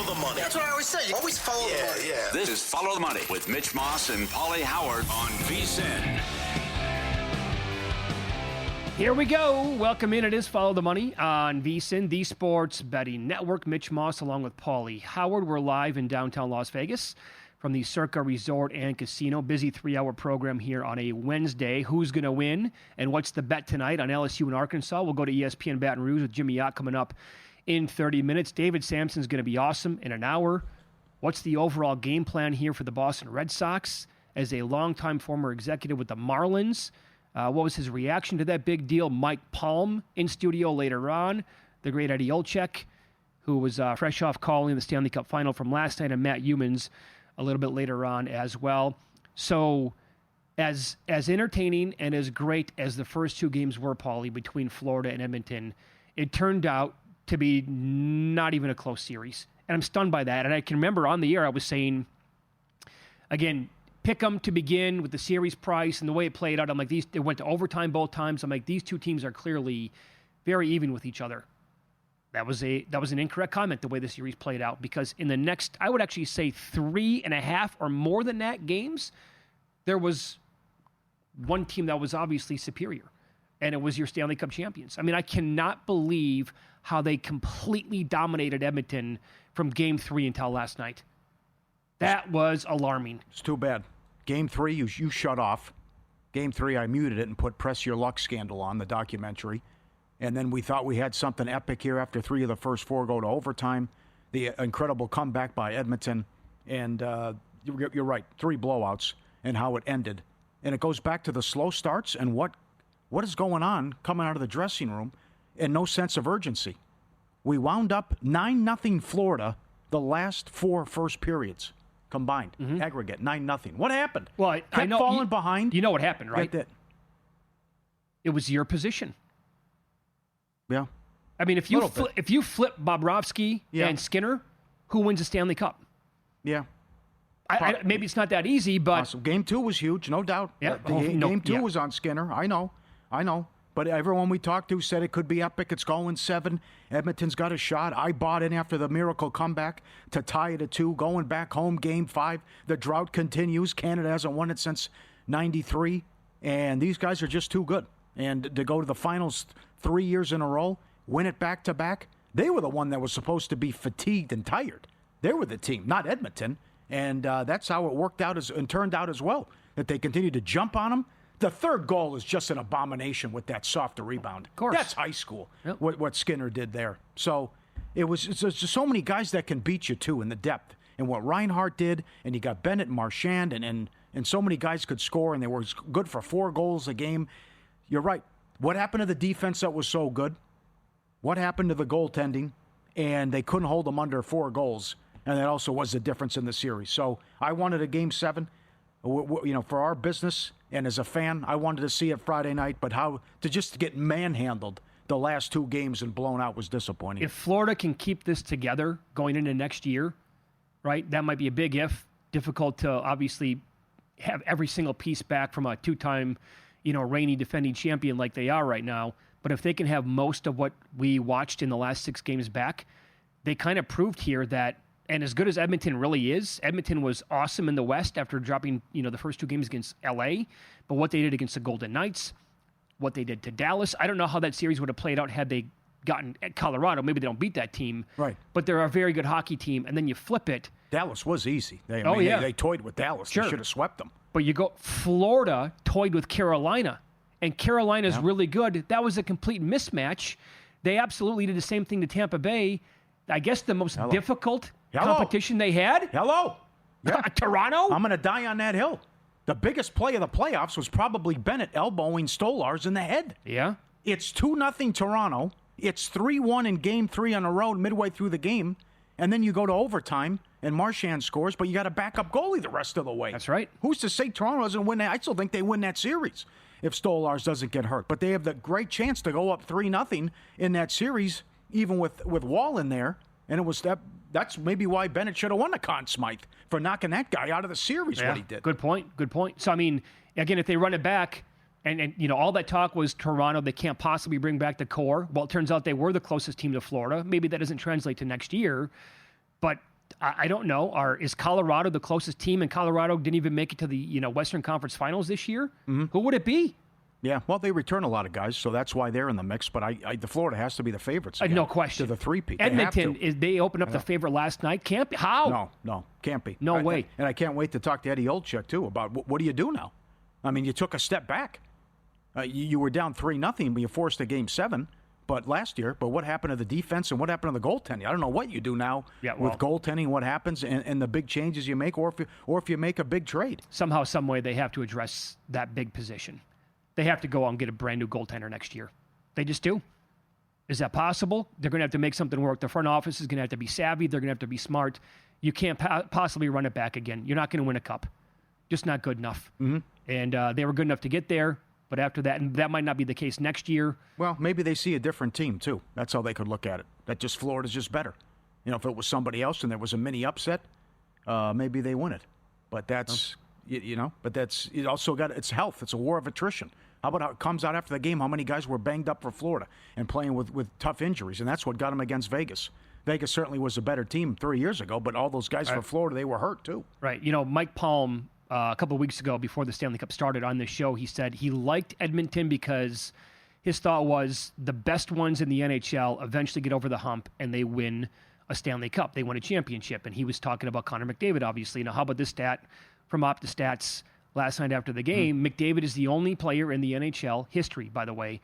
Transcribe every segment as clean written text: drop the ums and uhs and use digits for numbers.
the money. That's what I always say. You always follow the money. Yeah. This is Follow the Money with Mitch Moss and Pauly Howard on VSiN. Here we go. Welcome in. It is Follow the Money on VSiN, the Sports Betting Network. Mitch Moss along with Pauly Howard. We're live in downtown Las Vegas from the Circa Resort and Casino. Busy 3-hour program here on a Wednesday. Who's going to win and what's the bet tonight on LSU and Arkansas? We'll go to ESPN Baton Rouge with Jimmy Ott coming up in 30 minutes. David Sampson's going to be awesome in an hour. What's the overall game plan here for the Boston Red Sox as a longtime former executive with the Marlins? What was his reaction to that big deal? Mike Palm in studio later on. The great Eddie Olczyk, who was fresh off calling the Stanley Cup Final from last night, and Matt Humans a little bit later on as well. So as entertaining and as great as the first two games were, Pauly, between Florida and Edmonton, it turned out to be not even a close series. And I'm stunned by that. And I can remember on the air I was saying, again, pick them to begin with the series price and the way it played out. I'm like, it went to overtime both times. I'm like, these two teams are clearly very even with each other. That was an incorrect comment, the way the series played out, because in the next, I would actually say 3.5 or more than that games, there was one team that was obviously superior, and it was your Stanley Cup champions. I mean, I cannot believe how they completely dominated Edmonton from Game 3 until last night. That was alarming. It's too bad. Game 3, you shut off. Game 3, I muted it and put Press Your Luck Scandal on, the documentary. And then we thought we had something epic here after 3 of the first 4 go to overtime. The incredible comeback by Edmonton. And you're right, 3 blowouts and how it ended. And it goes back to the slow starts and what is going on coming out of the dressing room and no sense of urgency. We wound up 9-0 Florida the last 4 first periods combined. Aggregate, 9-0. What happened? Well, I know falling behind. You know what happened, right? It was your position. Yeah. I mean, if you flip Bobrovsky and Skinner, who wins the Stanley Cup? Yeah. Maybe it's not that easy, but awesome. Game 2 was huge, no doubt. Yeah. Game 2 was on Skinner. I know. But everyone we talked to said it could be epic. It's going 7. Edmonton's got a shot. I bought in after the miracle comeback to tie it at 2. Going back home, Game 5. The drought continues. Canada hasn't won it since 93. And these guys are just too good. And to go to the finals 3 years in a row, win it back-to-back, they were the one that was supposed to be fatigued and tired. They were the team, not Edmonton. And that's how it worked out and turned out as well, that they continued to jump on them. The third goal is just an abomination with that soft rebound. Of course. That's high school, yep. what Skinner did there. So it's just so many guys that can beat you, too, in the depth. And what Reinhart did, and you got Bennett and Marchand, and so many guys could score, and they were good for 4 goals a game. You're right. What happened to the defense that was so good? What happened to the goaltending? And they couldn't hold them under 4 goals. And that also was the difference in the series. So I wanted a Game 7. For our business and as a fan, I wanted to see it Friday night, but how to just get manhandled the last 2 games and blown out was disappointing. If Florida can keep this together going into next year, right, that might be a big if. Difficult to obviously have every single piece back from a 2-time, reigning defending champion like they are right now. But if they can have most of what we watched in the last 6 games back, they kind of proved here that. And as good as Edmonton really is, Edmonton was awesome in the West after dropping, the first 2 games against LA. But what they did against the Golden Knights, what they did to Dallas, I don't know how that series would have played out had they gotten at Colorado. Maybe they don't beat that team. Right. But they're a very good hockey team. And then you flip it. Dallas was easy. They toyed with Dallas. Sure. They should have swept them. But you go, Florida toyed with Carolina. And Carolina's really good. That was a complete mismatch. They absolutely did the same thing to Tampa Bay. I guess the most difficult competition they had. Yeah. Toronto? I'm going to die on that hill. The biggest play of the playoffs was probably Bennett elbowing Stolars in the head. Yeah. It's 2-0 Toronto. It's 3-1 in Game 3 on the road midway through the game. And then you go to overtime, and Marchand scores, but you got a backup goalie the rest of the way. That's right. Who's to say Toronto doesn't win that? I still think they win that series if Stolars doesn't get hurt. But they have the great chance to go up 3-0 in that series, even with Wall in there. And it was that's maybe why Bennett should have won the Conn Smythe for knocking that guy out of the series, what he did. Good point. So, I mean, again, if they run it back, and all that talk was Toronto, they can't possibly bring back the core. Well, it turns out they were the closest team to Florida. Maybe that doesn't translate to next year. But I don't know. Is Colorado the closest team? And Colorado didn't even make it to the Western Conference Finals this year. Mm-hmm. Who would it be? Yeah, well, they return a lot of guys, so that's why they're in the mix. But the Florida has to be the favorites. No question. To the three-peat. Edmonton, they opened up the favorite last night. Can't be. How? No, can't be. No way. And I can't wait to talk to Eddie Olczyk, too, about what do you do now? I mean, you took a step back. You were down 3-0, but you forced a Game 7 last year. But what happened to the defense and what happened to the goaltending? I don't know what you do now with goaltending, what happens, and the big changes you make, or if you make a big trade. Somehow, some way, they have to address that big position. They have to go out and get a brand new goaltender next year. They just do. Is that possible? They're going to have to make something work. The front office is going to have to be savvy. They're going to have to be smart. You can't possibly run it back again. You're not going to win a cup. Just not good enough. Mm-hmm. And they were good enough to get there, but after that, and that might not be the case next year. Well, maybe they see a different team, too. That's how they could look at it. That just Florida's just better. If it was somebody else and there was a mini upset, maybe they win it. But that's, it also it's health. It's a war of attrition. How about how it comes out after the game, how many guys were banged up for Florida and playing with tough injuries, and that's what got them against Vegas. Vegas certainly was a better team 3 years ago, but all those guys for Florida, they were hurt too. Right. Mike Palm, a couple of weeks ago before the Stanley Cup started on this show, he said he liked Edmonton because his thought was the best ones in the NHL eventually get over the hump and they win a Stanley Cup. They win a championship. And he was talking about Connor McDavid, obviously. Now, how about this stat from OptaStats last night after the game? McDavid is the only player in the NHL history, by the way,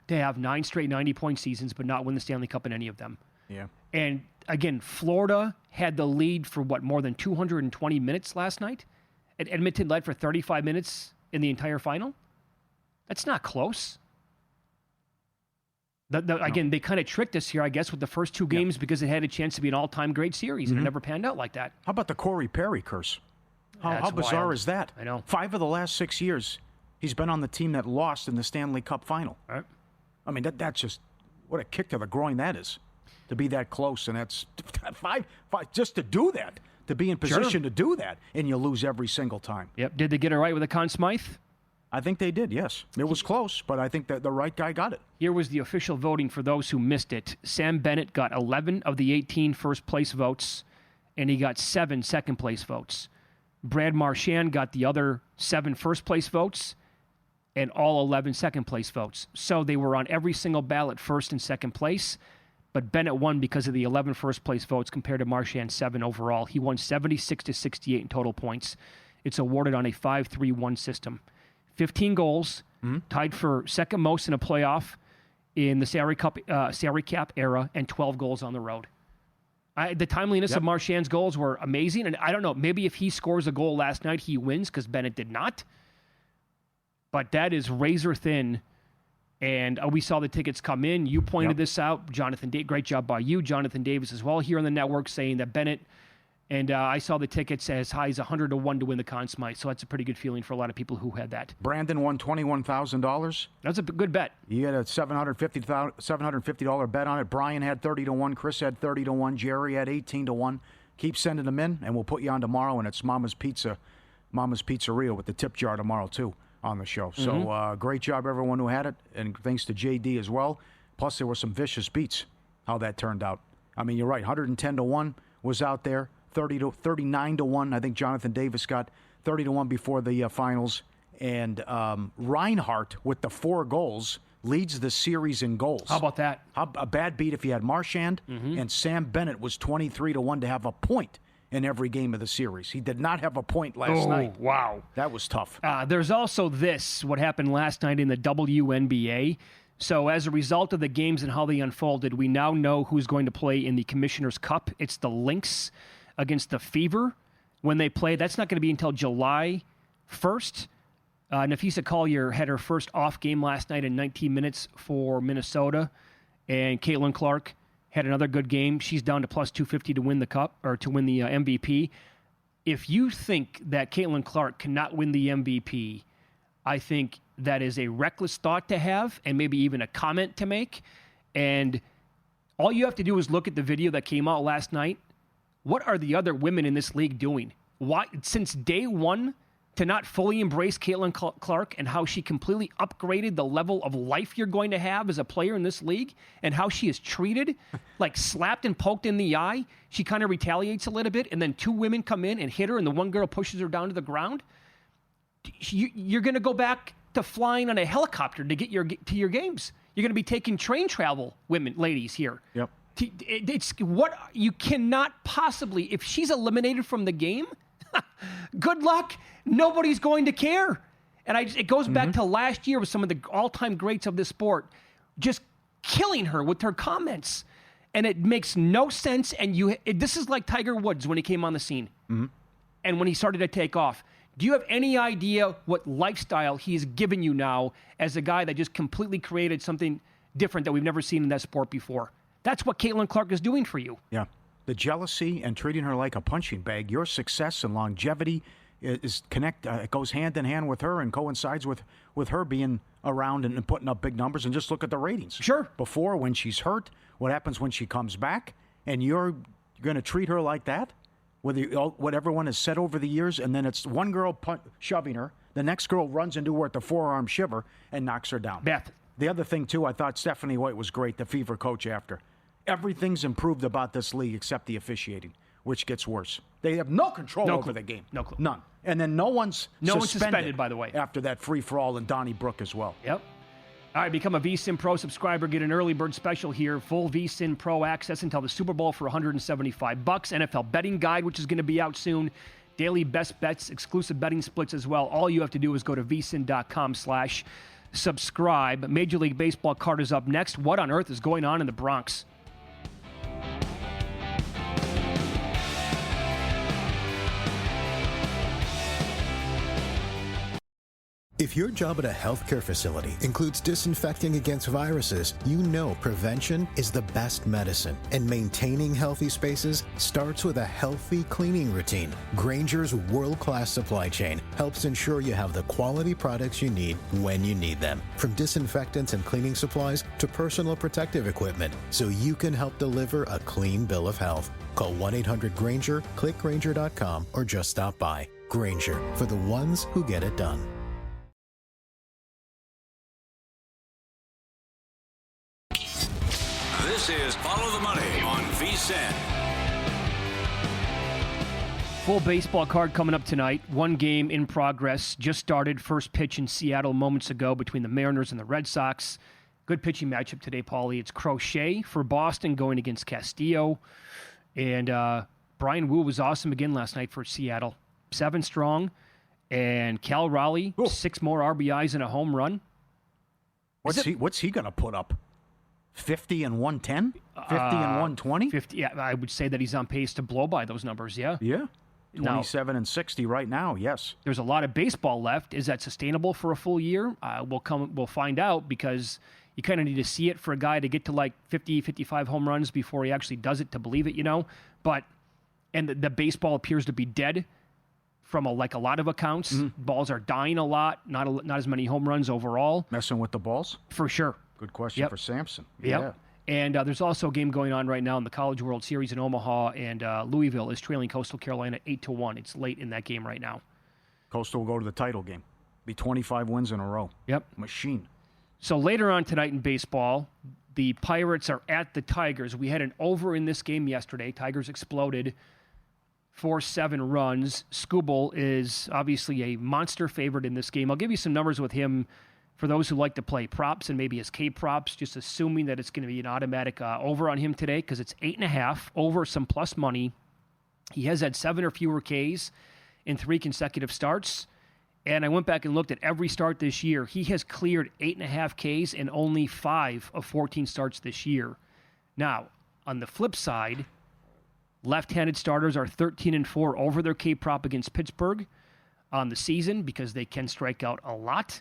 to have 9 straight 90-point seasons but not win the Stanley Cup in any of them. Yeah. And, again, Florida had the lead for, more than 220 minutes last night? And Edmonton led for 35 minutes in the entire final? That's not close. Again, they kind of tricked us here, I guess, with the first 2 games because it had a chance to be an all-time great series, and it never panned out like that. How about the Corey Perry curse? How bizarre wild. Is that? I know. 5 of the last 6 years, he's been on the team that lost in the Stanley Cup Final. Right. I mean, that's just what a kick to the groin that is, to be that close, and that's five just to do that, to be in position to do that, and you lose every single time. Yep. Did they get it right with the Conn Smythe? I think they did, yes. It was close, but I think that the right guy got it. Here was the official voting for those who missed it. Sam Bennett got 11 of the 18 first-place votes, and he got 7 second-place votes. Brad Marchand got the other 7 first-place votes and all 11 second-place votes. So they were on every single ballot first and second place, but Bennett won because of the 11 first-place votes compared to Marchand's 7 overall. He won 76-68 in total points. It's awarded on a 5-3-1 system. 15 goals, tied for second most in a playoff in the Salary Cap era, and 12 goals on the road. The timeliness of Marchand's goals were amazing, and I don't know, maybe if he scores a goal last night, he wins because Bennett did not. But that is razor thin, and we saw the tickets come in. You pointed this out, Jonathan. Great job by you, Jonathan Davis, as well here on the network, saying that Bennett. And I saw the tickets as high as 100-1 to win the Conn Smythe, so that's a pretty good feeling for a lot of people who had that. Brandon won $21,000. That's a good bet. You had a $750 bet on it. Brian had 30-1. Chris had 30-1. Jerry had 18-1. Keep sending them in, and we'll put you on tomorrow. And it's Mama's Pizzeria with the tip jar tomorrow too on the show. So great job everyone who had it, and thanks to JD as well. Plus there were some vicious beats. How that turned out. I mean, you're right. 110-1 was out there. 39-1. I think Jonathan Davis got 30-1 before the finals. And Reinhart, with the 4 goals, leads the series in goals. How about that? A bad beat if you had Marchand. And Sam Bennett was 23-1 to have a point in every game of the series. He did not have a point last night. Wow. That was tough. There's also what happened last night in the WNBA. So as a result of the games and how they unfolded, we now know who's going to play in the Commissioner's Cup. It's the Lynx against the Fever when they play. That's not going to be until July 1st. Nafisa Collier had her first off game last night in 19 minutes for Minnesota, and Caitlin Clark had another good game. She's down to plus 250 to win the cup, or to win the MVP. If you think that Caitlin Clark cannot win the MVP, I think that is a reckless thought to have, and maybe even a comment to make. And all you have to do is look at the video that came out last night. What are the other women in this league doing? Why, since day one to not fully embrace Caitlin Clark and how she completely upgraded the level of life you're going to have as a player in this league and how she is treated, like slapped and poked in the eye. She kind of retaliates a little bit, and then two women come in and hit her, and the one girl pushes her down to the ground. You're going to go back to flying on a helicopter to get to your games. You're going to be taking train travel, ladies here. Yep. It's what you cannot possibly, if she's eliminated from the game, good luck. Nobody's going to care. And it goes back to last year with some of the all-time greats of this sport, just killing her with her comments. And it makes no sense. And this is like Tiger Woods when he came on the scene and when he started to take off. Do you have any idea what lifestyle he's given you now as a guy that just completely created something different that we've never seen in that sport before? That's what Caitlin Clark is doing for you. Yeah. The jealousy and treating her like a punching bag, your success and longevity it goes hand in hand with her and coincides with her being around and putting up big numbers. And just look at the ratings. Sure. Before, when she's hurt, what happens when she comes back? And you're going to treat her like that? What everyone has said over the years, and then it's one girl shoving her, the next girl runs into her at the forearm shiver and knocks her down. Beth. The other thing, too, I thought Stephanie White was great, the Fever coach after. Everything's improved about this league except the officiating, which gets worse. They have no control over the game. No clue. None. And then no one's suspended, by the way. After that free-for-all in Donnybrook as well. Yep. All right, become a VSiN Pro subscriber. Get an early bird special here. Full VSiN Pro access until the Super Bowl for $175. NFL betting guide, which is going to be out soon. Daily best bets, exclusive betting splits as well. All you have to do is go to vsin.com/subscribe. Major League Baseball card is up next. What on earth is going on in the Bronx? If your job at a healthcare facility includes disinfecting against viruses, you know prevention is the best medicine. And maintaining healthy spaces starts with a healthy cleaning routine. Grainger's world-class supply chain helps ensure you have the quality products you need when you need them. From disinfectants and cleaning supplies to personal protective equipment, so you can help deliver a clean bill of health. Call 1-800-GRAINGER, click Grainger.com, or just stop by. Grainger, for the ones who get it done. This is Follow the Money on VSiN. Full baseball card coming up tonight. One game in progress. Just started. First pitch in Seattle moments ago between the Mariners and the Red Sox. Good pitching matchup today, Pauly. It's Crochet for Boston going against Castillo. And Brian Wu was awesome again last night for Seattle. 7 strong. And Cal Raleigh, 6 more RBIs and a home run. What's he going to put up? 50 and 110? 50 and 120? 50. Yeah, I would say that he's on pace to blow by those numbers, yeah. Yeah. 27 and 60 right now, yes. There's a lot of baseball left. Is that sustainable for a full year? We'll find out, because you kind of need to see it for a guy to get to like 50, 55 home runs before he actually does it to believe it, But the baseball appears to be dead from a lot of accounts. Balls are dying a lot, not as many home runs overall. Messing with the balls? For sure. Good question for Sampson. Yep. Yeah. And there's also a game going on right now in the College World Series in Omaha, and Louisville is trailing Coastal Carolina 8-1. It's late in that game right now. Coastal will go to the title game. Be 25 wins in a row. Yep. Machine. So later on tonight in baseball, the Pirates are at the Tigers. We had an over in this game yesterday. Tigers exploded 4-7 runs. Skubal is obviously a monster favorite in this game. I'll give you some numbers with him for those who like to play props and maybe his K props, just assuming that it's going to be an automatic over on him today, because it's 8.5 over some plus money. He has had 7 or fewer Ks in 3 consecutive starts. And I went back and looked at every start this year. He has cleared 8.5 Ks in only 5 of 14 starts this year. Now, on the flip side, left-handed starters are 13-4 over their K prop against Pittsburgh on the season, because they can strike out a lot.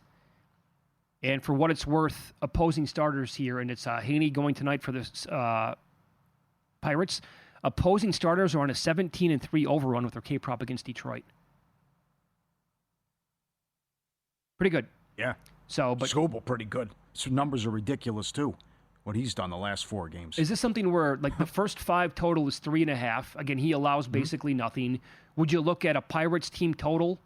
And for what it's worth, opposing starters here, and it's Haney going tonight for the Pirates, opposing starters are on a 17-3 overrun with their K prop against Detroit. Pretty good. Yeah. But Skubal, pretty good. His numbers are ridiculous, too, what he's done the last 4 games. Is this something where, the first 5 total is 3.5? Again, he allows basically nothing. Would you look at a Pirates team total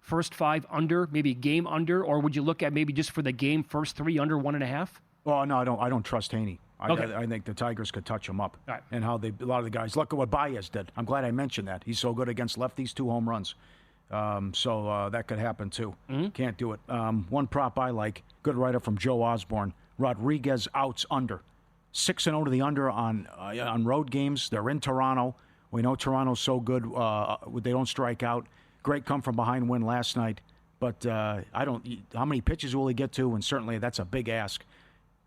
first 5 under, maybe game under, or would you look at maybe just for the game first 3 under 1.5? Well, no, I don't trust Haney. Okay. I think the Tigers could touch him up. All right. And how a lot of the guys, look at what Baez did. I'm glad I mentioned that. He's so good against lefties, 2 home runs. So that could happen too. Mm-hmm. Can't do it. One prop I like, good write-up from Joe Osborne. Rodriguez outs under. 6-0 to the under on road games. They're in Toronto. We know Toronto's so good. They don't strike out. Great come from behind win last night. But how many pitches will he get to? And certainly that's a big ask.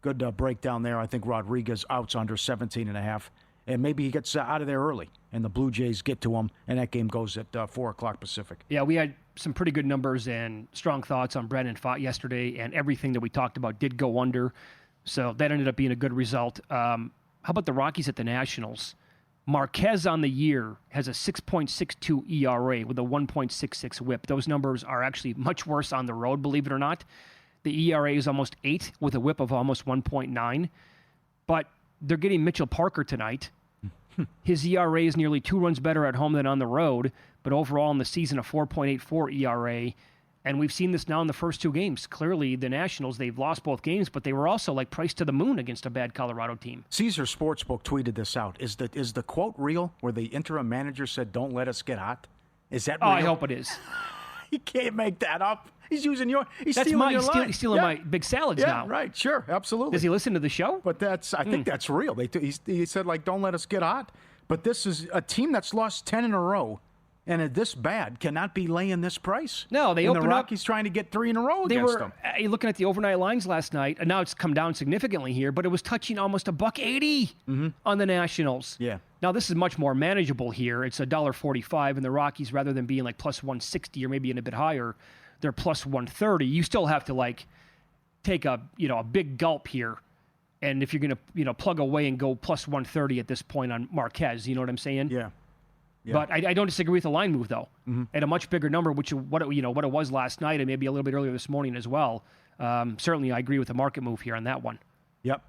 Good breakdown there. I think Rodriguez outs under 17.5. And maybe he gets out of there early, and the Blue Jays get to him, and that game goes at 4 o'clock Pacific. Yeah, we had some pretty good numbers and strong thoughts on Brandon Pfaadt yesterday, and everything that we talked about did go under. So that ended up being a good result. How about the Rockies at the Nationals? Marquez on the year has a 6.62 ERA with a 1.66 whip. Those numbers are actually much worse on the road, believe it or not. The ERA is almost 8 with a whip of almost 1.9. But they're getting Mitchell Parker tonight. His ERA is nearly 2 runs better at home than on the road, but overall in the season a 4.84 ERA. And we've seen this now in the first 2 games. Clearly, the Nationals, they've lost both games, but they were also like priced to the moon against a bad Colorado team. Caesar Sportsbook tweeted this out. Is the quote real where the interim manager said, "Don't let us get hot"? Is that real? Oh, I hope it is. You can't make that up. He's using he's That's stealing your line. He's stealing my big salads now. Yeah, right. Sure, absolutely. Does he listen to the show? But I think that's real. He said, like, don't let us get hot. But this is a team that's lost 10 in a row, and this bad cannot be laying this price. No, they and opened the up. Rockies trying to get 3 in a row against them. Looking at the overnight lines last night, and now it's come down significantly here, but it was touching almost $1.80 on the Nationals. Yeah. Now this is much more manageable here. It's $1.45, and the Rockies, rather than being like plus 160 or maybe even a bit higher, they're plus 130. You still have to take a big gulp here. And if you're going to plug away and go plus 130 at this point on Marquez, you know what I'm saying? Yeah. But I don't disagree with the line move though. At a much bigger number, which what it was last night and maybe a little bit earlier this morning as well. Certainly I agree with the market move here on that one. Yep.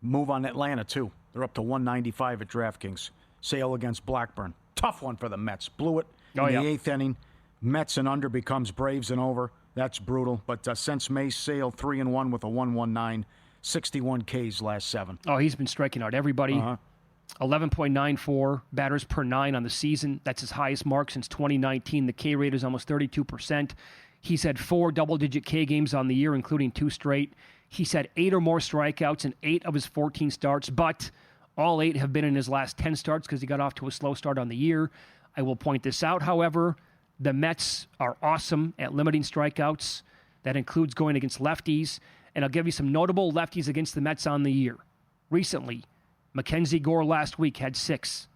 Move on Atlanta too. They're up to 195 at DraftKings. Sale against Blackburn. Tough one for the Mets. Blew it in the 8th inning. Mets and under becomes Braves and over. That's brutal. But since May's Sale, 3-1 with a 1.19, 61 Ks last 7. Oh, he's been striking out everybody. 11.94 batters per 9 on the season. That's his highest mark since 2019. The K rate is almost 32%. He's had 4 double-digit K games on the year, including 2 straight. He's had 8 or more strikeouts in 8 of his 14 starts, but all 8 have been in his last 10 starts because he got off to a slow start on the year. I will point this out, however. The Mets are awesome at limiting strikeouts. That includes going against lefties. And I'll give you some notable lefties against the Mets on the year. Recently, Mackenzie Gore last week had 6.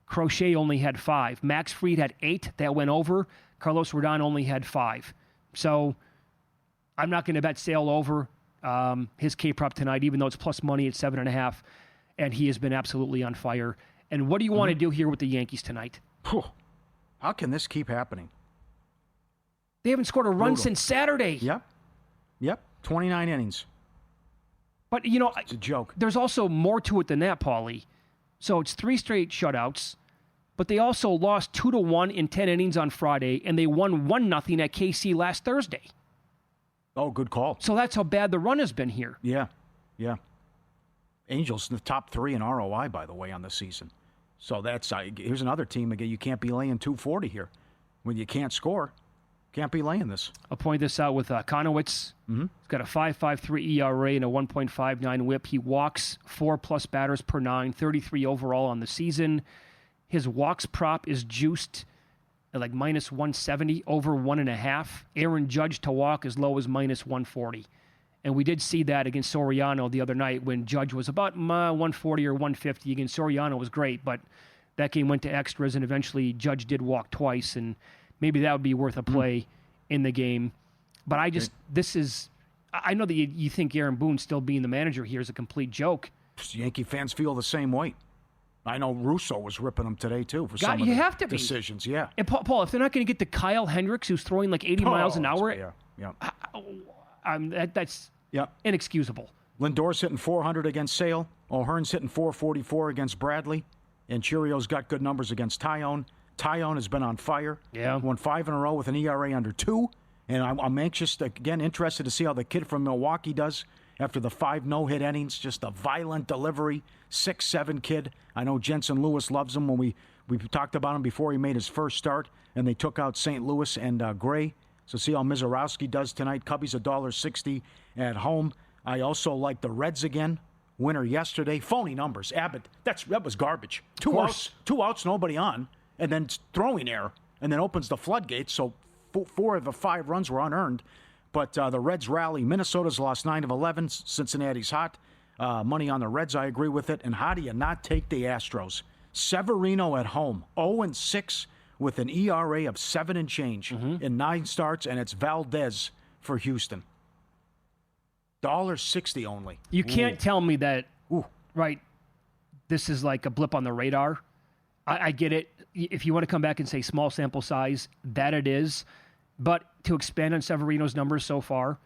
Crochet only had 5. Max Fried had 8. That went over. Carlos Rodon only had 5. So I'm not going to bet Sale over his K-prop tonight, even though it's plus money at 7.5. And he has been absolutely on fire. And what do you want to do here with the Yankees tonight? How can this keep happening? They haven't scored a run since Saturday. Yep. 29 innings. But, it's a joke. There's also more to it than that, Pauly. So it's 3 straight shutouts, but they also lost 2-1 in 10 innings on Friday, and they won 1-0 at KC last Thursday. Oh, good call. So that's how bad the run has been here. Yeah. Angels in the top 3 in ROI, by the way, on the season. So here's another team again. You can't be laying 240 here when you can't score. Can't be laying this. I'll point this out with Konowitz. He's got a 5.53 ERA and a 1.59 whip. He walks 4+ batters per 9, 33 overall on the season. His walks prop is juiced at like minus 170, over 1.5. Aaron Judge to walk as low as minus 140. And we did see that against Soriano the other night when Judge was about 140 or 150. Against Soriano was great, but that game went to extras, and eventually Judge did walk twice, and maybe that would be worth a play in the game. But I know that you think Aaron Boone still being the manager here is a complete joke. Yankee fans feel the same way. I know Russo was ripping them today, too, for some of the decisions. Yeah. And Paul, if they're not going to get to Kyle Hendricks, who's throwing like 80 miles an hour, that's inexcusable. Lindor's hitting 400 against Sale. O'Hearn's hitting 444 against Bradley. And Churio's got good numbers against Tyone. Tyone has been on fire. Yeah. Won 5 in a row with an ERA under 2. And I'm anxious, interested to see how the kid from Milwaukee does after the 5 no-hit innings. Just a violent delivery, 6'7" kid. I know Jensen Lewis loves him. When we talked about him before he made his first start, and they took out St. Louis and Gray. So see how Mizorowski does tonight. Cubbies $1.60 at home. I also like the Reds again. Winner yesterday. Phony numbers. Abbott, that was garbage. Two outs, nobody on. And then throwing error, and then opens the floodgates. So 4 of the 5 runs were unearned. But the Reds rally. Minnesota's lost 9 of 11. Cincinnati's hot. Money on the Reds, I agree with it. And how do you not take the Astros? Severino at home, 0-6 with an ERA of 7 and change in 9 starts, and it's Valdez for Houston. $1.60 only. You can't tell me that, right, this is like a blip on the radar. I get it. If you want to come back and say small sample size, that it is. But to expand on Severino's numbers so far,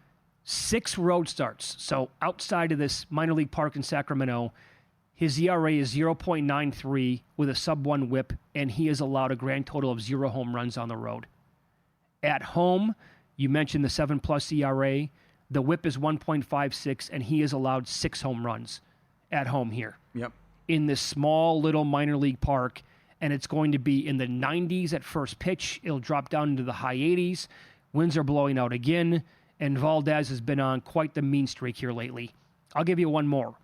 6 road starts. So outside of this minor league park in Sacramento, his ERA is 0.93 with a sub-1 whip, and he has allowed a grand total of 0 home runs on the road. At home, you mentioned the 7+ ERA. The whip is 1.56, and he has allowed 6 home runs at home here. Yep. In this small little minor league park, and it's going to be in the 90s at first pitch. It'll drop down into the high 80s. Winds are blowing out again, and Valdez has been on quite the mean streak here lately. I'll give you one more.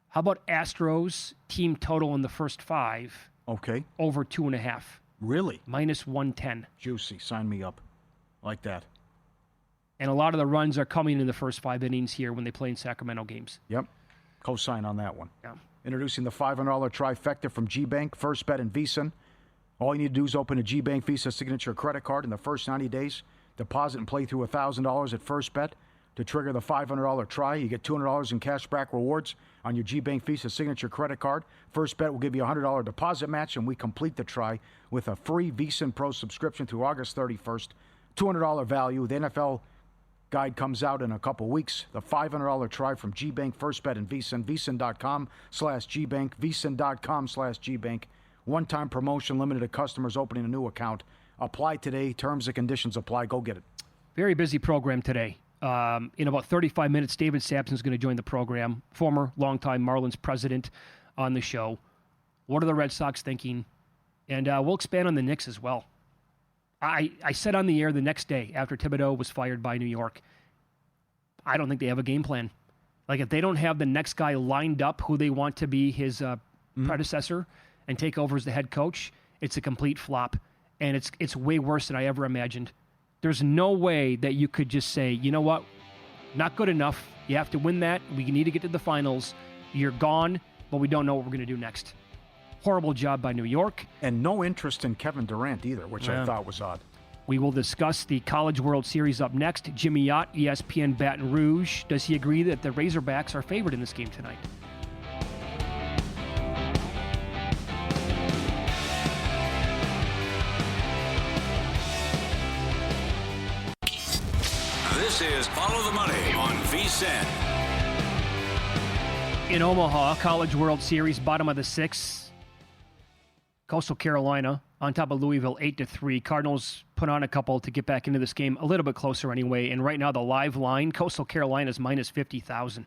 How about Astros team total in the first 5? Okay. Over 2.5. Really? -110. Juicy. Sign me up. Like that. And a lot of the runs are coming in the first 5 innings here when they play in Sacramento games. Yep. Co-sign on that one. Yeah. Introducing the $500 trifecta from G-Bank, First Bet, and VEASAN. All you need to do is open a G-Bank Visa signature credit card in the first 90 days. Deposit and play through $1,000 at First Bet. To trigger the $500 try, you get $200 in cash back rewards on your G-Bank Visa signature credit card. First Bet will give you a $100 deposit match, and we complete the try with a free VEASAN Pro subscription through August 31st. $200 value. The NFL guide comes out in a couple weeks. The $500 try from G-Bank, First Bet, and VEASAN. VEASAN.com/G-Bank. VEASAN.com/G-Bank. One-time promotion limited to customers opening a new account. Apply today. Terms and conditions apply. Go get it. Very busy program today. In about 35 minutes, David Sampson is going to join the program. Former, longtime Marlins president on the show. What are the Red Sox thinking? And we'll expand on the Knicks as well. I said on the air the next day after Thibodeau was fired by New York, I don't think they have a game plan. Like, if they don't have the next guy lined up who they want to be his predecessor and take over as the head coach, it's a complete flop. And it's way worse than I ever imagined. There's no way that you could just say, you know what, not good enough. You have to win that. We need to get to the finals. You're gone, but we don't know what we're going to do next. Horrible job by New York. And no interest in Kevin Durant either, which I thought was odd. We will discuss the College World Series up next. Jimmy Ott, ESPN Baton Rouge. Does he agree that the Razorbacks are favored in this game tonight? This is Follow the Money on VSiN. In Omaha, College World Series, bottom of the 6th. Coastal Carolina on top of Louisville, 8-3. Cardinals put on a couple to get back into this game a little bit closer anyway. And right now, the live line, Coastal Carolina is -50,000.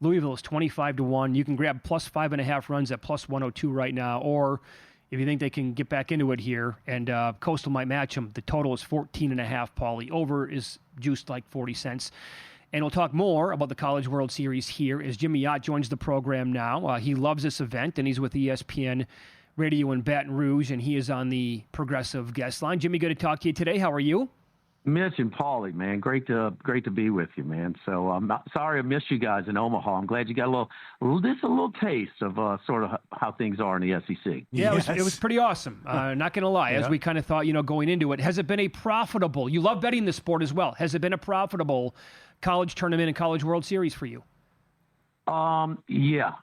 Louisville is 25-1. You can grab plus 5.5 runs at plus 102 right now. Or if you think they can get back into it here and Coastal might match them, the total is 14.5, Pauly. Over is juiced like 40 cents. And we'll talk more about the College World Series here as Jimmy Ott joins the program now. He loves this event, and he's with ESPN Radio in Baton Rouge, and he is on the Progressive guest line. Jimmy, good to talk to you today. How are you? Mitch and Pauly, man, great to be with you, man. So I'm not sorry I missed you guys in Omaha. I'm glad you got a little taste of sort of how things are in the SEC. Yeah, yes. it was pretty awesome. Not going to lie, as we kind of thought, going into it. Has it been a profitable? You love betting the sport as well. Has it been a profitable college tournament and College World Series for you? Yeah.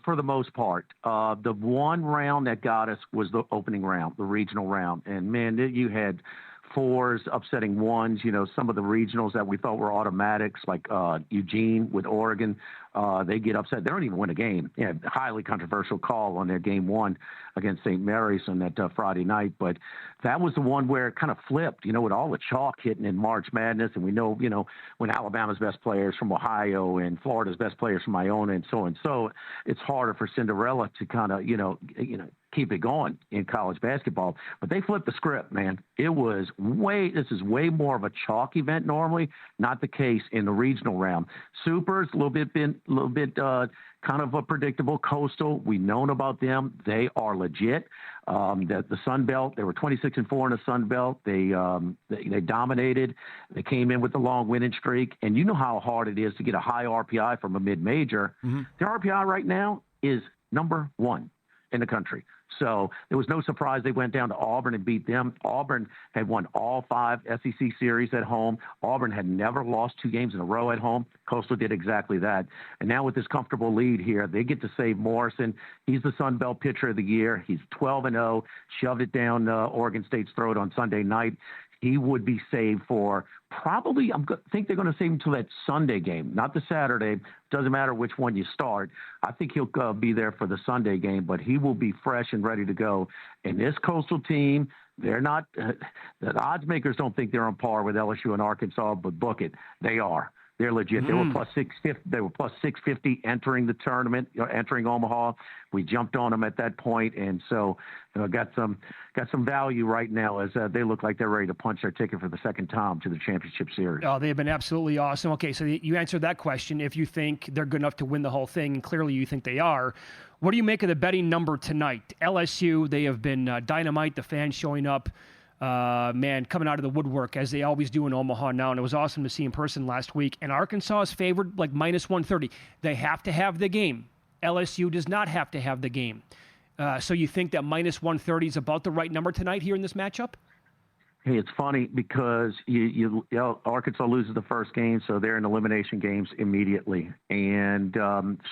For the most part, the one round that got us was the opening round, the regional round, and man, you had 4s upsetting 1s. You know, some of the regionals that we thought were automatics, like Eugene with Oregon, they get upset. They don't even win a game. Yeah, highly controversial call on their game 1 against St. Mary's on that Friday night. But that was the one where it kind of flipped, you know, with all the chalk hitting in March Madness. And we know, you know, when Alabama's best players from Ohio and Florida's best players from Iona and so on. So it's harder for Cinderella to kind of, you know, keep it going in college basketball. But they flipped the script, man. This is way more of a chalk event normally, not the case in the regional round. Supers, a little bit kind of a predictable. Coastal, we've known about them. They are legit. The Sun Belt, they were 26-4 in the Sun Belt. They dominated. They came in with the long winning streak. And you know how hard it is to get a high RPI from a mid-major. Mm-hmm. Their RPI right now is number 1 in the country. So there was no surprise they went down to Auburn and beat them. Auburn had won all 5 SEC series at home. Auburn had never lost 2 games in a row at home. Coastal did exactly that. And now with this comfortable lead here, they get to save Morrison. He's the Sun Belt Pitcher of the Year. He's 12-0, shoved it down Oregon State's throat on Sunday night. He would be saved for probably, think they're going to save him until that Sunday game, not the Saturday. Doesn't matter which one you start. I think he'll be there for the Sunday game, but he will be fresh and ready to go. And this Coastal team, they're not, the odds makers don't think they're on par with LSU and Arkansas, but book it, they are. They're legit. They were plus 650. They were plus 650 entering the tournament, entering Omaha. We jumped on them at that point, and so got some value right now as they look like they're ready to punch their ticket for the second time to the championship series. Oh, they have been absolutely awesome. Okay, so you answered that question. If you think they're good enough to win the whole thing, and clearly you think they are, what do you make of the betting number tonight? LSU, they have been dynamite. The fans showing up. Coming out of the woodwork as they always do in Omaha now, and it was awesome to see in person last week. And Arkansas is favored like minus 130. They have to have the game. LSU does not have to have the game. So you think that minus 130 is about the right number tonight here in this matchup? Hey, it's funny because Arkansas loses the first game, so they're in elimination games immediately. And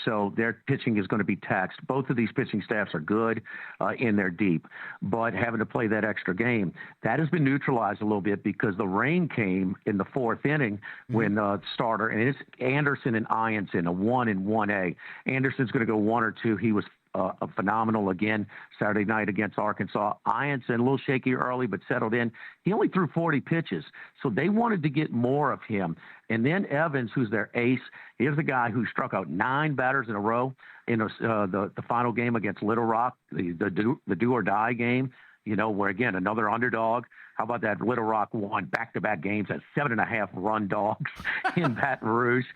so their pitching is going to be taxed. Both of these pitching staffs are good and they're deep. But having to play that extra game, that has been neutralized a little bit because the rain came in the 4th inning when starter. And it's Anderson and Ianson, a 1 and 1A. Anderson's going to go 1 or 2. He was a phenomenal again Saturday night against Arkansas. Ianson, a little shaky early, but settled in. He only threw 40 pitches, so they wanted to get more of him. And then Evans, who's their ace, here's the guy who struck out 9 batters in a row in the final game against Little Rock, the do-or-die game, where, again, another underdog. How about that? Little Rock won back-to-back games at 7.5-run dogs in Baton Rouge.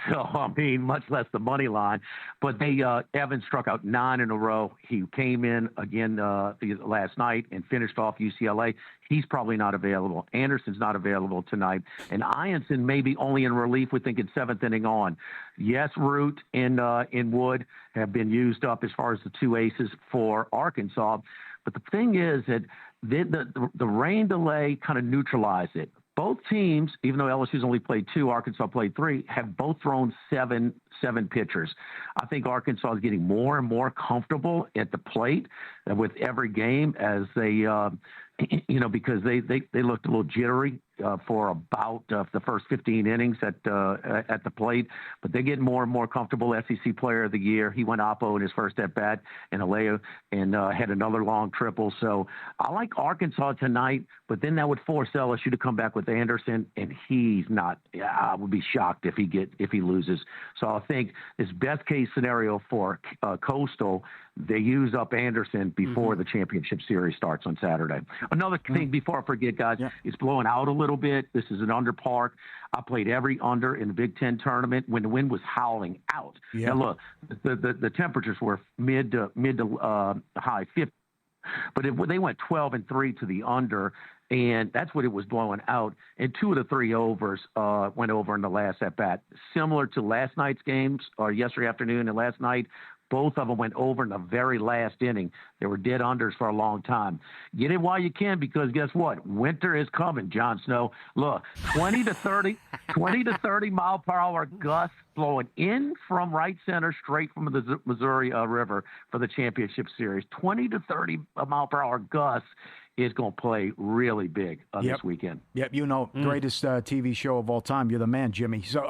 So, I mean, much less the money line. But Evans struck out 9 in a row. He came in again last night and finished off UCLA. He's probably not available. Anderson's not available tonight. And Ianson may be only in relief, we think, in 7th inning on. Yes, Root and Wood have been used up as far as the 2 aces for Arkansas. But the thing is that the rain delay kind of neutralized it. Both teams, even though LSU's only played 2, Arkansas played 3, have both thrown seven pitchers. I think Arkansas is getting more and more comfortable at the plate with every game as they, because they looked a little jittery for about the first 15 innings at the plate, but they get more and more comfortable. SEC Player of the Year, he went oppo in his first at bat in Alea and had another long triple. So I like Arkansas tonight, but then that would force LSU to come back with Anderson, and he's not. I would be shocked if he loses. So I think this best case scenario for Coastal, they use up Anderson before the championship series starts on Saturday. Another thing before I forget, guys, it's blowing out a little bit. This is an under park. I played every under in the Big Ten tournament when the wind was howling out. Yeah. Now look, the temperatures were mid to high 50s, but they went 12-3 to the under. And that's what it was blowing out. And 2 of the 3 overs went over in the last at bat. Similar to last night's games, or yesterday afternoon and last night, both of them went over in the very last inning. They were dead unders for a long time. Get it while you can, because guess what? Winter is coming, Jon Snow. Look, 20 to 30 mile per hour gusts blowing in from right center straight from the Missouri River for the championship series. 20 to 30 mile per hour gusts. is going to play really big this weekend. Yep, greatest TV show of all time. You're the man, Jimmy. So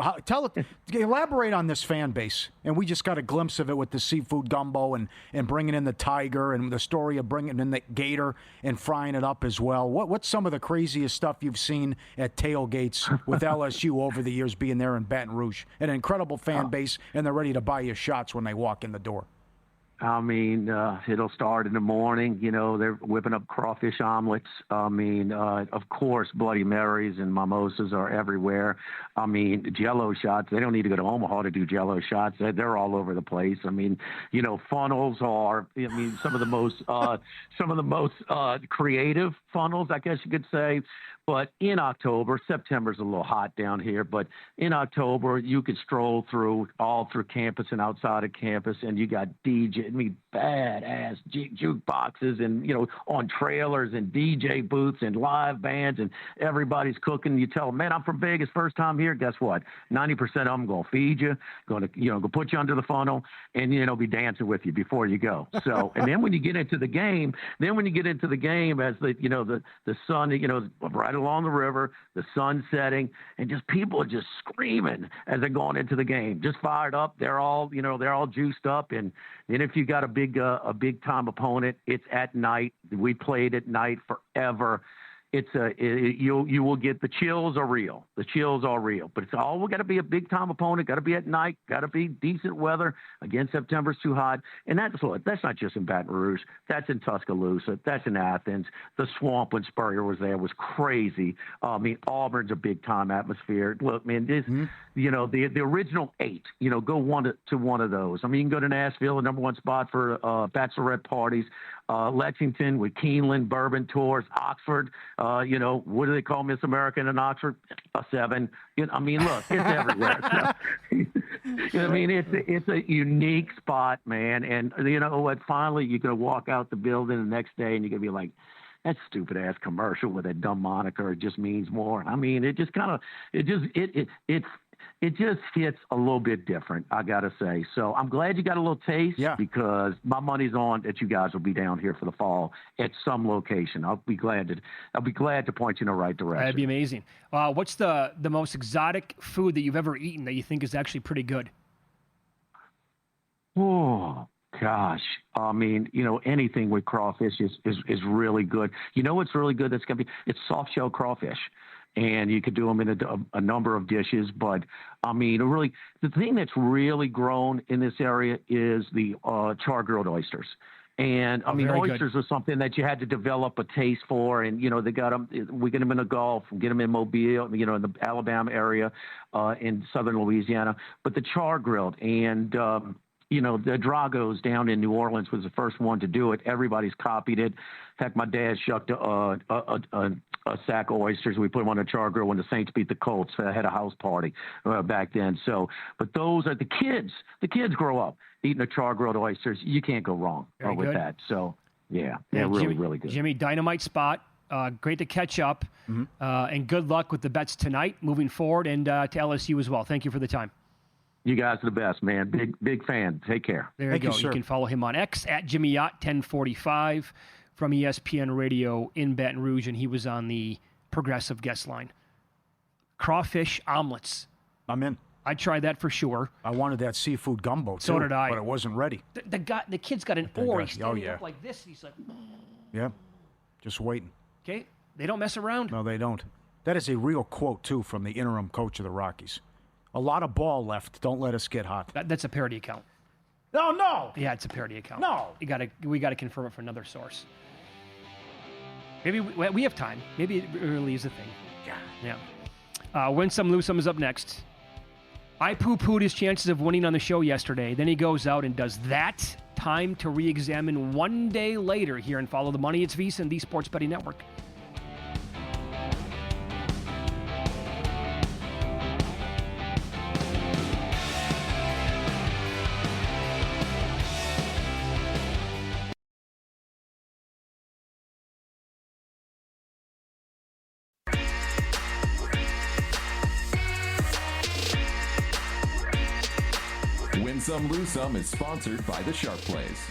elaborate on this fan base. And we just got a glimpse of it with the seafood gumbo and bringing in the tiger and the story of bringing in the gator and frying it up as well. What's some of the craziest stuff you've seen at tailgates with LSU over the years being there in Baton Rouge? An incredible fan base, and they're ready to buy you shots when they walk in the door. I mean, it'll start in the morning. They're whipping up crawfish omelets. I mean, of course, Bloody Marys and mimosas are everywhere. I mean, Jell-O shots. They don't need to go to Omaha to do Jell-O shots. They're all over the place. I mean, funnels are. I mean, some of the most creative funnels, I guess you could say. But in October, September's a little hot down here, but in October, you could stroll through campus and outside of campus, and you got badass jukeboxes and, on trailers and DJ booths and live bands, and everybody's cooking. You tell them, man, I'm from Vegas, first time here. Guess what? 90% of them going to feed you, going to, go put you under the funnel and, be dancing with you before you go. So, and then when you get into the game, as the sun, right along the river, the sun setting, and just people are just screaming as they're going into the game, just fired up. They're all juiced up. And then if you got a big time opponent, it's at night. We played at night forever. You will get the chills are real. The chills are real, but it's all got to be a big time opponent. Got to be at night. Got to be decent weather. Again, September's too hot, and that's not just in Baton Rouge. That's in Tuscaloosa. That's in Athens. The Swamp when Spurrier was there was crazy. I mean, Auburn's a big time atmosphere. Look, man, this the original 8. Go to one of those. I mean, you can go to Nashville, the number 1 spot for bachelorette parties. Lexington with Keeneland, Bourbon Tours, Oxford. What do they call Miss America in Oxford? A 7. I mean, look, it's everywhere. I mean, it's a unique spot, man. And what? Finally, you're gonna walk out the building the next day, and you're gonna be like, that stupid ass commercial with that dumb moniker. It just means more. I mean, it just hits a little bit different, I got to say. So I'm glad you got a little taste because my money's on that you guys will be down here for the fall at some location. I'll be glad to point you in the right direction. That'd be amazing. What's the most exotic food that you've ever eaten that you think is actually pretty good? Oh, gosh. I mean, anything with crawfish is really good. What's really good? It's soft shell crawfish. And you could do them in a number of dishes. But, I mean, really, the thing that's really grown in this area is the char-grilled oysters. And, I mean, oysters are something that you had to develop a taste for. And, they got them. We get them in the Gulf, get them in Mobile, in the Alabama area, in southern Louisiana. But the char-grilled and the Dragos down in New Orleans was the first one to do it. Everybody's copied it. In fact, my dad shucked a sack of oysters. We put them on a char grill when the Saints beat the Colts. I had a house party back then. So, but those are the kids. The kids grow up eating the char grilled oysters. You can't go wrong with that. So, yeah, really good. Jimmy, dynamite spot. Great to catch up. Mm-hmm. And good luck with the bets tonight moving forward and to LSU as well. Thank you for the time. You guys are the best, man. Big fan. Take care. There you go. You can follow him on X at Jimmy Ott 1045 from ESPN Radio in Baton Rouge, and he was on the Progressive guest line. Crawfish omelets. I'm in. I tried that for sure. I wanted that seafood gumbo too. So did I. But it wasn't ready. The kid's got an oar. He's standing up like this. He's like, yeah, just waiting. Okay, they don't mess around. No, they don't. That is a real quote too from the interim coach of the Rockies. A lot of ball left. Don't let us get hot. That's a parody account. No. Yeah, it's a parody account. No. We gotta confirm it from another source. Maybe we have time. Maybe it really is a thing. Yeah. Win Some, Lose Some is up next. I poo-pooed his chances of winning on the show yesterday. Then he goes out and does that. Time to re-examine one day later here and Follow the Money. It's VSiN, the Sports Betting Network. Win Some, Lose Some is sponsored by the Sharp Plays.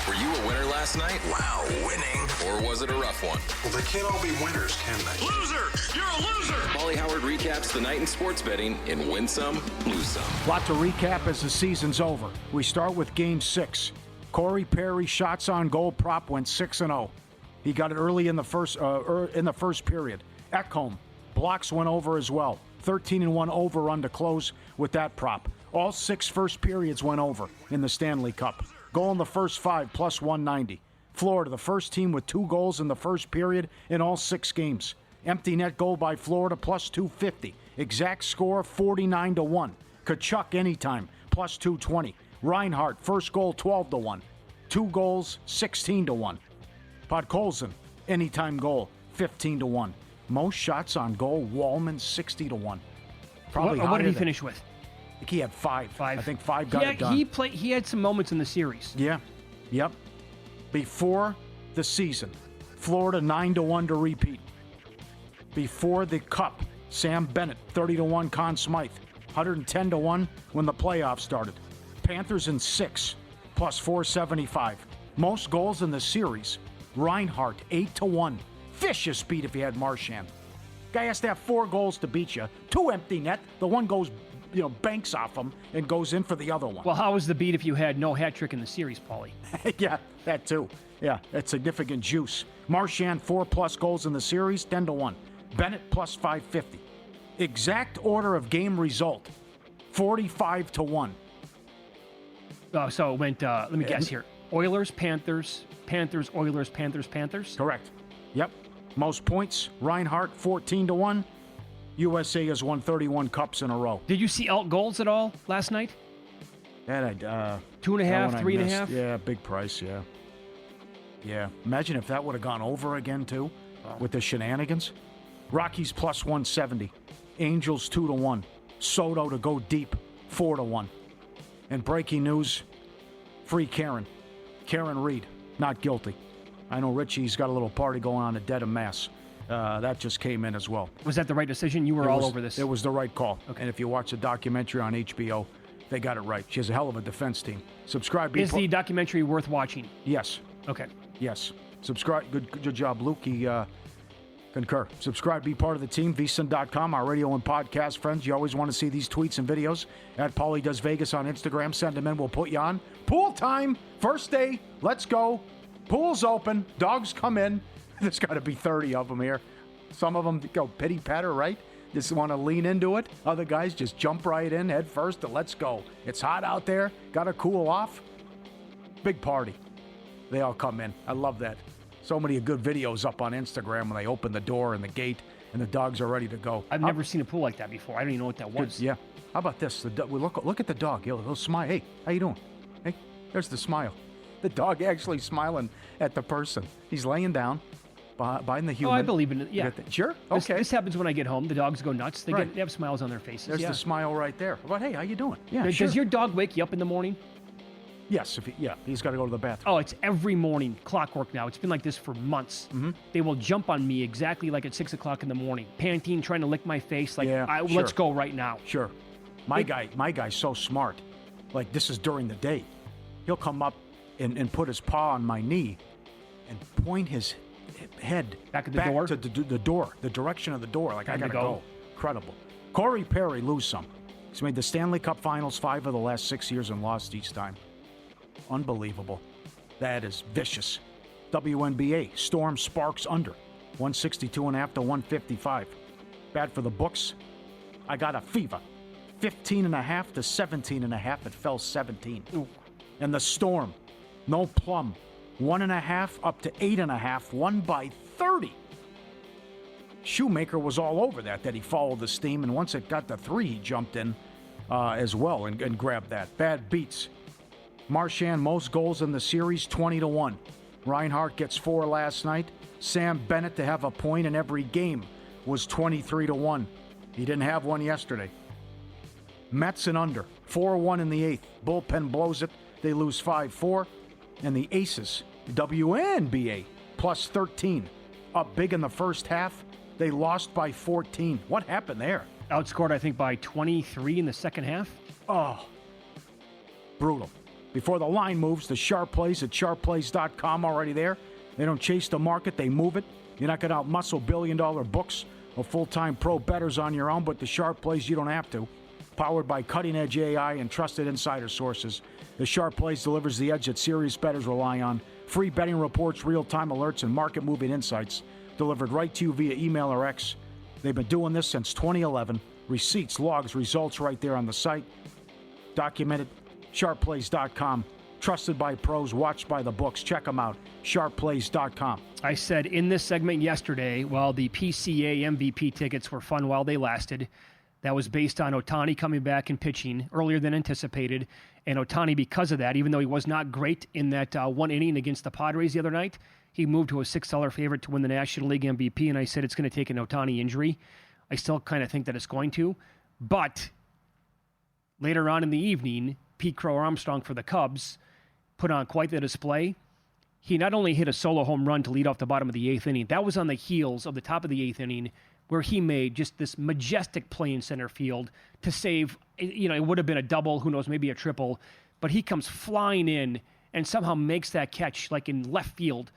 Were you a winner last night? Wow, winning. Or was was it a rough one? Well, they can't all be winners, can they? Loser! You're a loser! Pauly Howard recaps the night in sports betting in Win Some, Lose Some. Lot to recap as the season's over. We start with Game 6. Corey Perry shots on goal prop went 6-0. He got it early in the first period. Ekholm blocks went over as well. 13-1 over-run to close with that prop. All 6 first periods went over in the Stanley Cup. Goal in the first 5 plus 190. Florida, the first team with 2 goals in the first period in all 6 games. Empty net goal by Florida plus 250. Exact score 49-1. Kachuk anytime plus 220. Reinhart first goal 12-1. 2 goals 16-1. Podkolzin anytime goal 15-1. Most shots on goal Wallman 60-1. Probably What did he than- finish with? I think he had 5. 5. I think 5 got it done. He had some moments in the series. Yeah. Yep. Before the season, Florida 9-1 to repeat. Before the Cup, Sam Bennett 30-1 Conn Smythe, 110-1 when the playoffs started. Panthers in 6 plus 475. Most goals in the series. Reinhart 8-1. Vicious beat if you had Marchand. Guy has to have 4 goals to beat you. 2 empty net. The one goes, banks off him and goes in for the other one. Well, how was the beat if you had no hat trick in the series, Pauly? Yeah, that too. Yeah, that's significant juice. Marchand 4+ goals in the series, 10-1. Bennett plus 550. Exact order of game result, 45-1. So it went, let me guess here. Oilers, Panthers, Panthers, Oilers, Panthers, Panthers? Correct. Yep. Most points, Reinhart 14-1. USA has won 31 cups in a row. Did you see Alt goals at all last night? That I 2.5, that one I 3.5? missed. Yeah, big price, yeah. Yeah. Imagine if that would have gone over again too, with the shenanigans. Rockies plus 170. Angels 2-1. Soto to go deep 4-1. And breaking news, free Karen Reed, not guilty. I know Richie's got a little party going on at Dead of Mass. That just came in as well. Was that the right decision? You were all over this. It was the right call. Okay. And if you watch the documentary on HBO, they got it right. She has a hell of a defense team. Subscribe. Is the documentary worth watching? Yes. Okay. Yes. Subscribe. Good job, Luke. He concur. Subscribe. Be part of the team. vsin.com. Our radio and podcast friends. You always want to see these tweets and videos. At Pauly Does Vegas on Instagram. Send them in. We'll put you on. Pool time. First day. Let's go. Pool's open. Dogs come in. There's got to be 30 of them here. Some of them go pity patter, right? Just want to lean into it. Other guys just jump right in head first and let's go. It's hot out there. Got to cool off. Big party. They all come in. I love that. So many good videos up on Instagram when they open the door and the gate and the dogs are ready to go. I've never seen a pool like that before. I don't even know what that was. Yeah. How about this? Look at the dog. He'll smile. Hey, how you doing? Hey, there's the smile. The dog actually smiling at the person. He's laying down behind the human. Oh, I believe in it. Yeah. Sure? Okay. This happens when I get home. The dogs go nuts. They Right. they have smiles on their faces. There's yeah. the smile right there. But hey, how you doing? Yeah, Does sure. your dog wake you up in the morning? Yes, he's got to go to the bathroom. Oh, it's every morning. Clockwork now. It's been like this for months. Mm-hmm. They will jump on me exactly like at 6 o'clock in the morning, panting, trying to lick my face. Like, Yeah, let's sure. go right now. Sure. My guy's so smart. Like, this is during the day. He'll come up and put his paw on my knee and point his head Back at the door? to the door, the direction of the door. Like, I Time to got to go. go. Incredible. Corey Perry, lose some. He's made the Stanley Cup Finals 5 of the last 6 years and lost each time. Unbelievable. That is vicious. WNBA, Storm Sparks under. 162.5 to 155. Bad for the books. I got a fever. 15.5 to 17.5. It fell 17. Ooh. And the Storm, no plum. 1.5 up to 8.5. Won by 30. Shoemaker was all over that he followed the steam. And once it got to 3, he jumped in as well and grabbed that. Bad beats. Marchand, most goals in the series, 20-1. Reinhart gets 4 last night. Sam Bennett to have a point in every game was 23-1. He didn't have one yesterday. Mets and under, 4-1 in the 8th. Bullpen blows it. They lose 5-4. And the Aces, WNBA, plus 13. Up big in the first half. They lost by 14. What happened there? Outscored, I think, by 23 in the second half. Oh, brutal. Before the line moves, the sharp plays at sharpplays.com already there. They don't chase the market, they move it. You're not going to outmuscle billion-dollar books or full-time pro bettors on your own, but the sharp plays you don't have to. Powered by cutting-edge AI and trusted insider sources, the Sharp Plays delivers the edge that serious bettors rely on. Free betting reports, real-time alerts, and market-moving insights delivered right to you via email or X. They've been doing this since 2011. Receipts, logs, results right there on the site. Documented. SharpPlays.com. Trusted by pros, watched by the books. Check them out. SharpPlays.com. I said in this segment yesterday, while the PCA MVP tickets were fun while they lasted, that was based on Ohtani coming back and pitching earlier than anticipated. And Ohtani, because of that, even though he was not great in that one inning against the Padres the other night, he moved to a $6 favorite to win the National League MVP. And I said it's going to take an Ohtani injury. I still kind of think that it's going to. But later on in the evening, Pete Crow Armstrong for the Cubs put on quite the display. He not only hit a solo home run to lead off the bottom of the eighth inning, that was on the heels of the top of the eighth inning, where he made just this majestic play in center field to save, it would have been a double, who knows, maybe a triple, but he comes flying in and somehow makes that catch like in left field.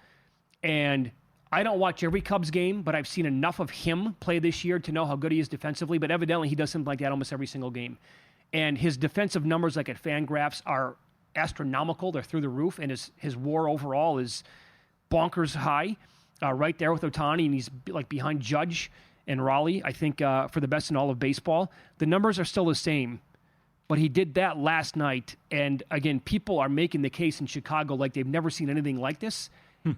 And I don't watch every Cubs game, but I've seen enough of him play this year to know how good he is defensively, but evidently he does something like that almost every single game. And his defensive numbers, like at Fangraphs, are astronomical. They're through the roof, and his WAR overall is bonkers high, right there with Ohtani, and he's like behind Judge and Raleigh, I think, for the best in all of baseball. The numbers are still the same, but he did that last night. And again, people are making the case in Chicago like they've never seen anything like this.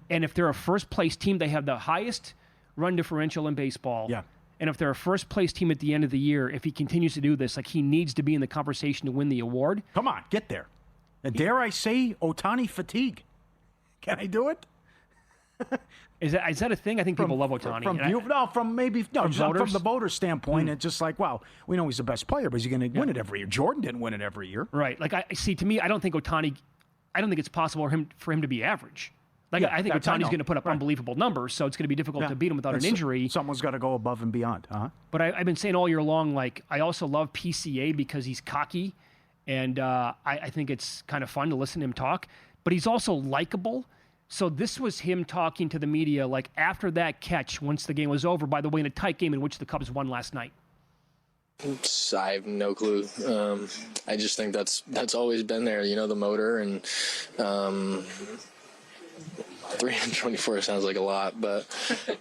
And if they're a first-place team, they have the highest run differential in baseball. Yeah. And if they're a first-place team at the end of the year, if he continues to do this, like he needs to be in the conversation to win the award. Come on, get there. And dare I say, Ohtani fatigue? Can I do it? Is that a thing? I think people love Ohtani. From the voter standpoint, it's just like, wow, we know he's the best player, but is he going to win it every year? Jordan didn't win it every year. Right. Like, to me, I don't think it's possible for him to be average. Like, I think Ohtani's going to put up unbelievable numbers, so it's going to be difficult to beat him without an injury. Someone's got to go above and beyond. But I've been saying all year long, like, I also love PCA because he's cocky, and I think it's kind of fun to listen to him talk. But he's also likable. So this was him talking to the media, like, after that catch, once the game was over, by the way, in a tight game in which the Cubs won last night. I have no clue. I just think that's always been there, the motor, and 324 sounds like a lot, but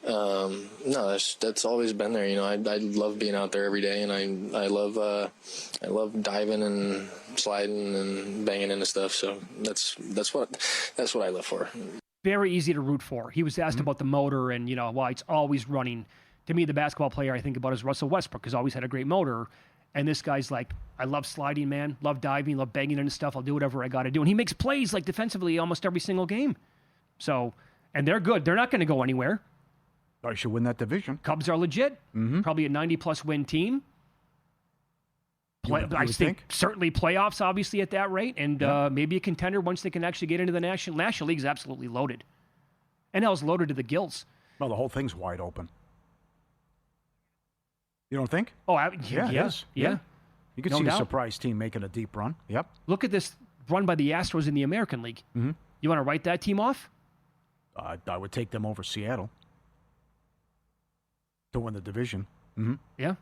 no, that's always been there. I love being out there every day, and I love diving and sliding and banging into stuff. So that's what I live for. Very easy to root for. He was asked about the motor and why it's always running. To me, the basketball player I think about is Russell Westbrook, who's always had a great motor. And this guy's like, I love sliding, man. Love diving, love banging into stuff. I'll do whatever I got to do. And he makes plays like defensively almost every single game. So, and they're good. They're not going to go anywhere. I should win that division. Cubs are legit. Probably a 90-plus win team. I think certainly playoffs, obviously, at that rate. And maybe a contender once they can actually get into the National League is absolutely loaded. NL's loaded to the gills. Well, the whole thing's wide open. You don't think? Oh, yeah. You could see doubt. a surprise team making a deep run. Yep. Look at this run by the Astros in the American League. You want to write that team off? I would take them over Seattle to win the division. Yeah.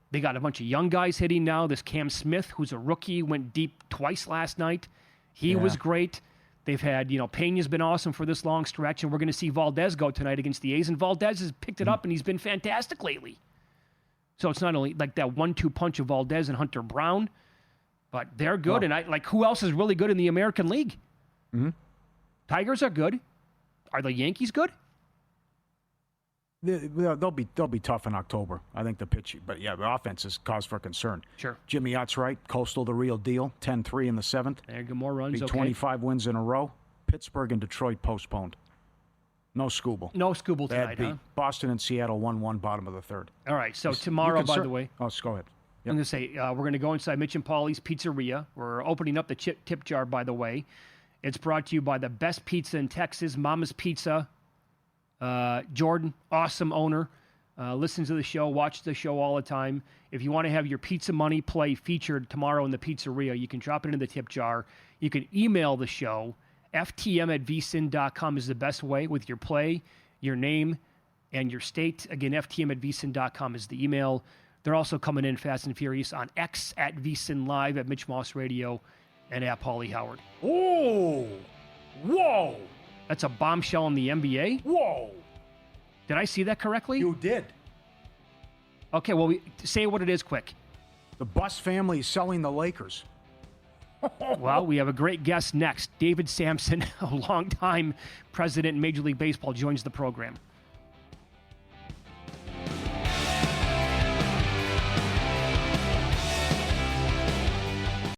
They got a bunch of young guys hitting now. This Cam Smith, who's a rookie, went deep twice last night. He was great. They've had, Peña's been awesome for this long stretch, and we're going to see Valdez go tonight against the A's, and Valdez has picked it up, and he's been fantastic lately. So it's not only like that 1-2 punch of Valdez and Hunter Brown, but they're good. And who else is really good in the American League? Tigers are good. Are the Yankees good? They'll be tough in October. I think the pitching, but the offense is cause for concern. Sure. Jimmy Ott's right. Coastal, the real deal. 10-3 in the 7th. There get more runs. 25 wins in a row. Pittsburgh and Detroit postponed. No Skubal. No Skubal tonight, huh? Boston and Seattle 1-1 bottom of the 3rd. All right. So tomorrow, by the way. Oh, go ahead. I'm going to say we're going to go inside Mitch and Pauly's Pizzeria. We're opening up the tip jar, by the way. It's brought to you by the best pizza in Texas, Mama's Pizza. Jordan, awesome owner, listens to the show, watches the show all the time. If you want to have your pizza money play featured tomorrow in the Pizzeria, you can drop it into the tip jar. You can email the show ftm@vsin.com is the best way with your play, your name, and your state. Again, ftm@vsin.com is the email. They're also coming in fast and furious on X at vsin live, at Mitch Moss Radio, and at Pauly Howard. Oh, whoa. That's a bombshell in the NBA? Whoa. Did I see that correctly? You did. Okay, well, say what it is quick. The Buss family is selling the Lakers. Well, we have a great guest next. David Sampson, a longtime president in Major League Baseball, joins the program.